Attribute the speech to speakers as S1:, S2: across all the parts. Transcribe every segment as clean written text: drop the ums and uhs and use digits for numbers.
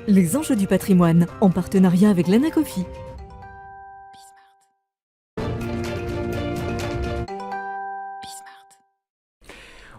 S1: Les enjeux du patrimoine, en partenariat avec l'Anacofi.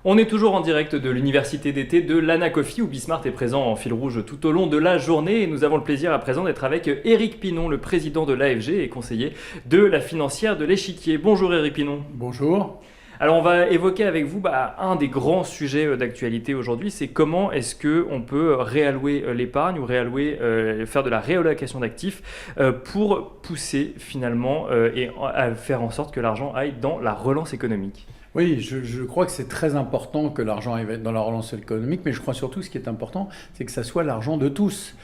S2: On est toujours en direct de l'université d'été de l'Anacofi où Bismart est présent en fil rouge tout au long de la journée et nous avons le plaisir à présent d'être avec Éric Pinon, le président de l'AFG et conseiller de la financière de l'Échiquier. Bonjour Éric Pinon.
S3: Bonjour.
S2: Alors on va évoquer avec vous un des grands sujets d'actualité aujourd'hui, c'est comment est-ce qu'on peut réallouer l'épargne ou faire de la réallocation d'actifs pour pousser finalement et faire en sorte que l'argent aille dans la relance économique.
S3: Oui, je crois que c'est très important que l'argent arrive dans la relance économique, mais je crois surtout ce qui est important, c'est que ça soit l'argent de tous.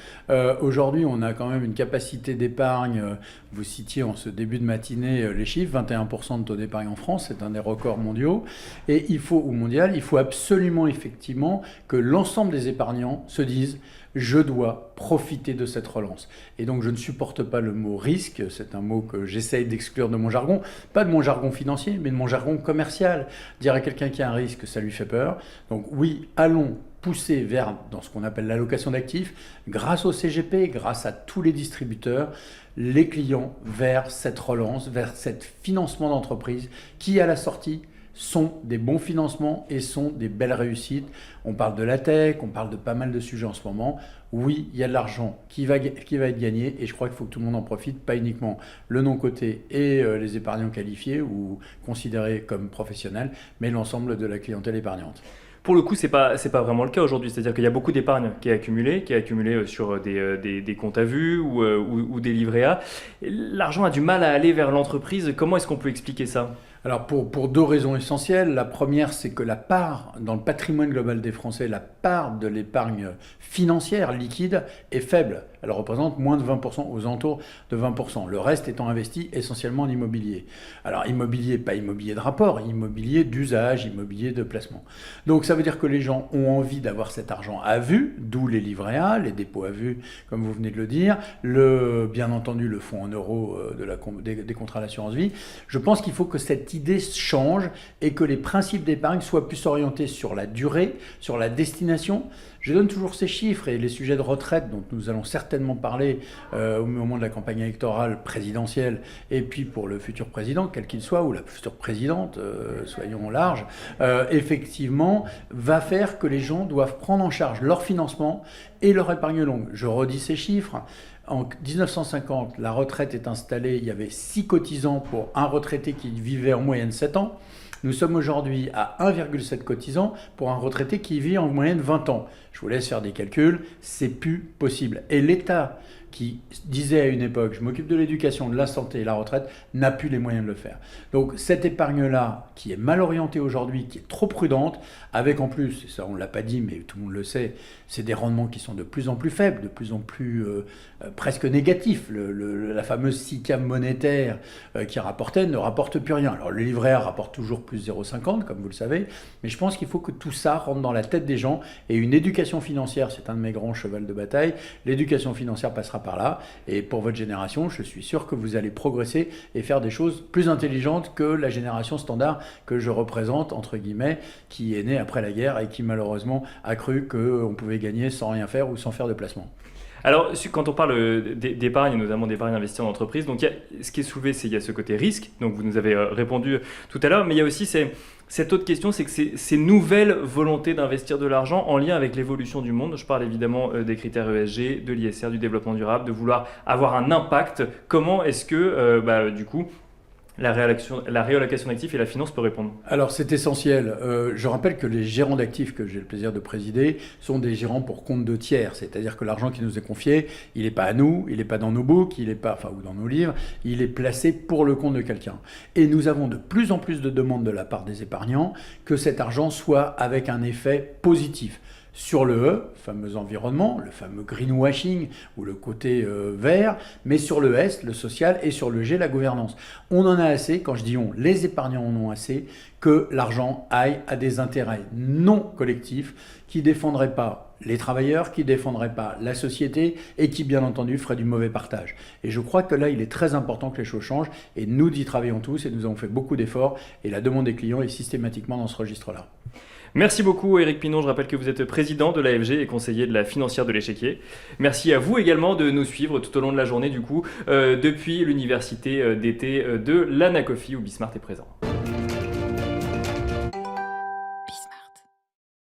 S3: Aujourd'hui, on a quand même une capacité d'épargne, vous citiez en ce début de matinée les chiffres, 21% de taux d'épargne en France, c'est un des records mondiaux, et il faut absolument effectivement que l'ensemble des épargnants se disent je dois profiter de cette relance. Et donc je ne supporte pas le mot risque, c'est un mot que j'essaye d'exclure de mon jargon, pas de mon jargon financier, mais de mon jargon commercial. Dire à quelqu'un qui a un risque, ça lui fait peur. Donc oui, allons pousser vers dans ce qu'on appelle l'allocation d'actifs, grâce au CGP, grâce à tous les distributeurs, les clients vers cette relance, vers cet financement d'entreprise qui, à la sortie, sont des bons financements et sont des belles réussites. On parle de la tech, on parle de pas mal de sujets en ce moment. Oui, il y a de l'argent qui va être gagné et je crois qu'il faut que tout le monde en profite, pas uniquement le non-coté et les épargnants qualifiés ou considérés comme professionnels, mais l'ensemble de la clientèle épargnante.
S2: Pour le coup, c'est pas vraiment le cas aujourd'hui. C'est-à-dire qu'il y a beaucoup d'épargne qui est accumulée sur des comptes à vue ou des livrets A. L'argent a du mal à aller vers l'entreprise. Comment est-ce qu'on peut expliquer ça ?
S3: Alors pour deux raisons essentielles. La première, c'est que la part dans le patrimoine global des Français, la part de l'épargne financière liquide est faible. Elle représente moins de 20%, aux alentours de 20%. Le reste étant investi essentiellement en immobilier. Alors immobilier, pas immobilier de rapport, immobilier d'usage, immobilier de placement. Donc ça veut dire que les gens ont envie d'avoir cet argent à vue, d'où les livrets A, les dépôts à vue, comme vous venez de le dire, bien entendu le fonds en euros des contrats d'assurance vie. Je pense qu'il faut que cette idée change et que les principes d'épargne soient plus orientés sur la durée, sur la destination. Je donne toujours ces chiffres et les sujets de retraite dont nous allons certainement parler au moment de la campagne électorale présidentielle et puis pour le futur président, quel qu'il soit, ou la future présidente, soyons larges, effectivement, va faire que les gens doivent prendre en charge leur financement et leur épargne longue. Je redis ces chiffres. En 1950, la retraite est installée, il y avait 6 cotisants pour un retraité qui vivait en moyenne 7 ans. Nous sommes aujourd'hui à 1,7 cotisants pour un retraité qui vit en moyenne 20 ans. Je vous laisse faire des calculs, c'est plus possible. Et l'État qui disait à une époque, je m'occupe de l'éducation, de la santé et la retraite, n'a plus les moyens de le faire. Donc cette épargne-là, qui est mal orientée aujourd'hui, qui est trop prudente, avec en plus, ça on ne l'a pas dit, mais tout le monde le sait, c'est des rendements qui sont de plus en plus faibles, de plus en plus presque négatifs. La fameuse SICAV monétaire qui rapportait ne rapporte plus rien. Alors le livret A rapporte toujours plus 0,50, comme vous le savez, mais je pense qu'il faut que tout ça rentre dans la tête des gens et une éducation financière, c'est un de mes grands chevals de bataille, l'éducation financière passera par là. Et pour votre génération, je suis sûr que vous allez progresser et faire des choses plus intelligentes que la génération standard que je représente, entre guillemets, qui est née après la guerre et qui malheureusement a cru qu'on pouvait gagner sans rien faire ou sans faire de placement.
S2: Alors, quand on parle d'épargne, notamment d'épargne investie en entreprise, donc ce qui est soulevé, c'est qu'il y a ce côté risque, donc vous nous avez répondu tout à l'heure, mais il y a aussi cette autre question, c'est que ces nouvelles volontés d'investir de l'argent en lien avec l'évolution du monde. Je parle évidemment des critères ESG, de l'ISR, du développement durable, de vouloir avoir un impact. Comment est-ce que, du coup, la réallocation d'actifs et la finance peut répondre?
S3: Alors c'est essentiel. Je rappelle que les gérants d'actifs que j'ai le plaisir de présider sont des gérants pour compte de tiers. C'est-à-dire que l'argent qui nous est confié, il n'est pas à nous, il n'est pas dans nos books, il n'est pas, ou dans nos livres, il est placé pour le compte de quelqu'un. Et nous avons de plus en plus de demandes de la part des épargnants que cet argent soit avec un effet positif. Sur le E, le fameux environnement, le fameux greenwashing ou le côté vert, mais sur le S, le social, et sur le G, la gouvernance. On en a assez, quand je dis on, les épargnants en ont assez, que l'argent aille à des intérêts non collectifs qui ne défendraient pas les travailleurs, qui ne défendraient pas la société et qui, bien entendu, feraient du mauvais partage. Et je crois que là, il est très important que les choses changent et nous y travaillons tous et nous avons fait beaucoup d'efforts et la demande des clients est systématiquement dans ce registre-là.
S2: Merci beaucoup Éric Pinon, je rappelle que vous êtes président de l'AFG et conseiller de la financière de l'Échiquier. Merci à vous également de nous suivre tout au long de la journée depuis l'université d'été de l'Anacofi où Bismart est présent.